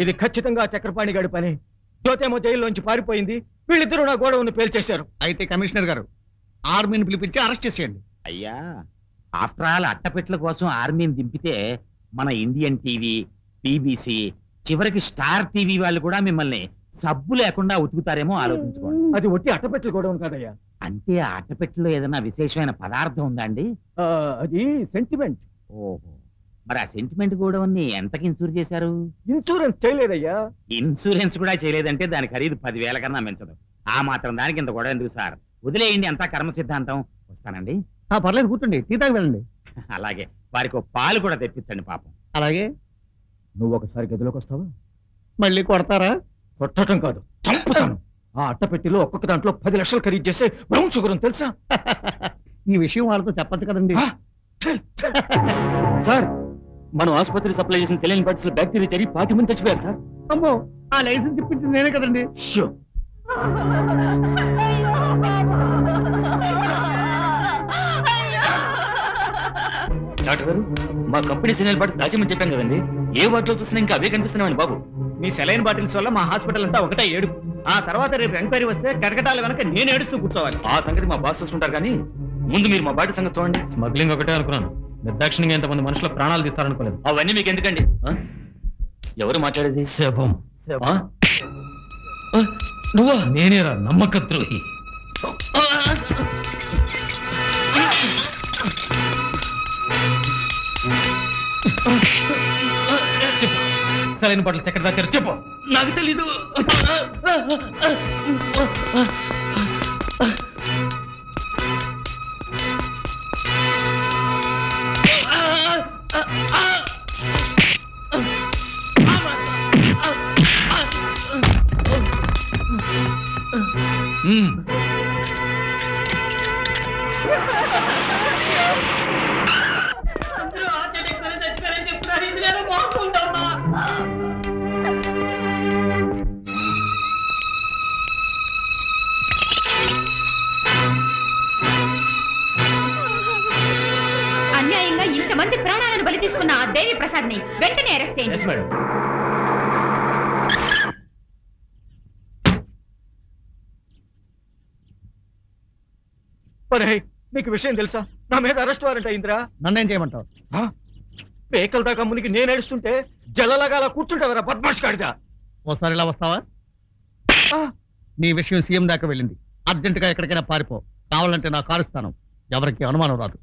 ఇది ఖచ్చితంగా చక్రపాణి గాడి పని. జ్యోతేమో జైల్లోంచి పారిపోయింది, వీళ్ళిద్దరూ నా గోడౌన్ పేల్చేశారు. అయితే కమిషనర్ గారు ఆర్మీని పిలిపించి అరెస్ట్ చేసేయండి. అయ్యా, ఆఫ్టర్ ఆల్ అట్టపెట్ల కోసం ఆర్మీని దింపితే మన ఇండియన్ టీవీ, బీబీసీ, చివరికి స్టార్ టీవీ వాళ్ళు కూడా మిమ్మల్ని సబ్బు లేకుండా ఉతుకుతారేమో ఆలోచించుకోండి. అది ఒట్టి అట్టపెట్టెల గోడౌన్ కాదయ్యా. అంటే ఆ అట్టపెట్టెలో ఏదైనా విశేషమైన పదార్థం ఉందా అండి? అది సెంటిమెంట్. ఓహో, మరి ఆ సెంటిమెంట్ కూడా ఎంతకి ఇన్సూర్ చేశారు? ఇన్సూరెన్స్ చేయలేదయ్యా. ఇన్సూరెన్స్ కూడా చేయలేదంటే దాని ఖరీదు 10,000 కన్నా మించదు. ఆ మాత్రం దానికి ఇంత గొడవ ఎందుకు సార్? వదిలేయండి, అంతా కర్మ సిద్ధాంతం. వస్తానండి. పర్లేదు, కూర్చోండి, టీ తాగి వెళ్ళండి. అలాగే, వారికి ఒక పాలు కూడా తెప్పించండి పాపం. అలాగే. నువ్వు ఒకసారి గదిలోకి వస్తావా? మళ్ళీ కొడతారా? కొట్టడం కాదు, చంపుతాను. ఆ అట్టపెట్టిలో ఒక్కొక్క దాంట్లో 10 లక్షలు ఖరీదు చేసే బ్రౌన్ షుగర్ అని తెలుసా? ఈ విషయం వాళ్ళతో చెప్పచ్చు కదండి. సార్, మనం ఆసుపత్రి సప్లై చేసిన తెలియని పార్టీస్ బ్యాక్టీరియా జరిగి 10 మంది చచ్చిపోయారు సార్. అమ్మో, ఆ లైసెన్స్ ఇప్పించింది నేనే కదండి. డాక్టర్ గారు, మా కంపెనీ సినిమా బాటిల్స్ దాచేమని చెప్పాం కదండి. ఏ వాటిలో చూసినా ఇంకా అవే కనిపిస్తున్నామని బాబు. మీ సెలైన్ బాటిల్స్ వల్ల మా హాస్పిటల్ అంతా ఒకటే ఏడుపు. ఆ తర్వాత రేపు ఎంక్వైరీ వస్తే కటకటాల వెనక నేను ఏడుస్తూ కూర్చోవాలి. ఆ సంగతి మా బాస్ చూసుకుంటారు, కానీ ముందు మీరు మా బాటి సంగతి చూడండి. స్మగ్లింగ్ ఒకటే అనుకున్నాను, నిర్దాక్షిణ్యంగా ఎంతమంది మనుషుల ప్రాణాలు తీస్తారనుకోలేదు. అవన్నీ మీకు ఎందుకండి? ఎవరు మాట్లాడేది? శవం. నువ్వా? నేనేరా నమ్మక ద్రోహి. చెప్పు, సరైన పట్ల చక్కెర దాచారు, చెప్పు. నాకు తెలీదు. అన్యాయంగా ఇంతమంది ప్రాణాలను బలి తీసుకున్న ఆ దేవి ప్రసాద్ ని వెంటనే అరెస్ట్ చేయండి. నీకు విషయం తెలుసా? నా మీద అరెస్ట్ వారెంట్ అయిందిరా. నన్నేం చేయమంటావు? పేకల దాకా మునికి నేను ఏడుస్తుంటే జల్లలాగా అలా కూర్చుంటావరా బద్మాష్ కాడిగా. ఓసారి ఇలా వస్తావా? నీ విషయం సీఎం దాకా వెళ్ళింది. అర్జెంటుగా ఎక్కడికైనా పారిపో. కావాలంటే నా కారు ఇస్తాను, ఎవరికి అనుమానం రాదు.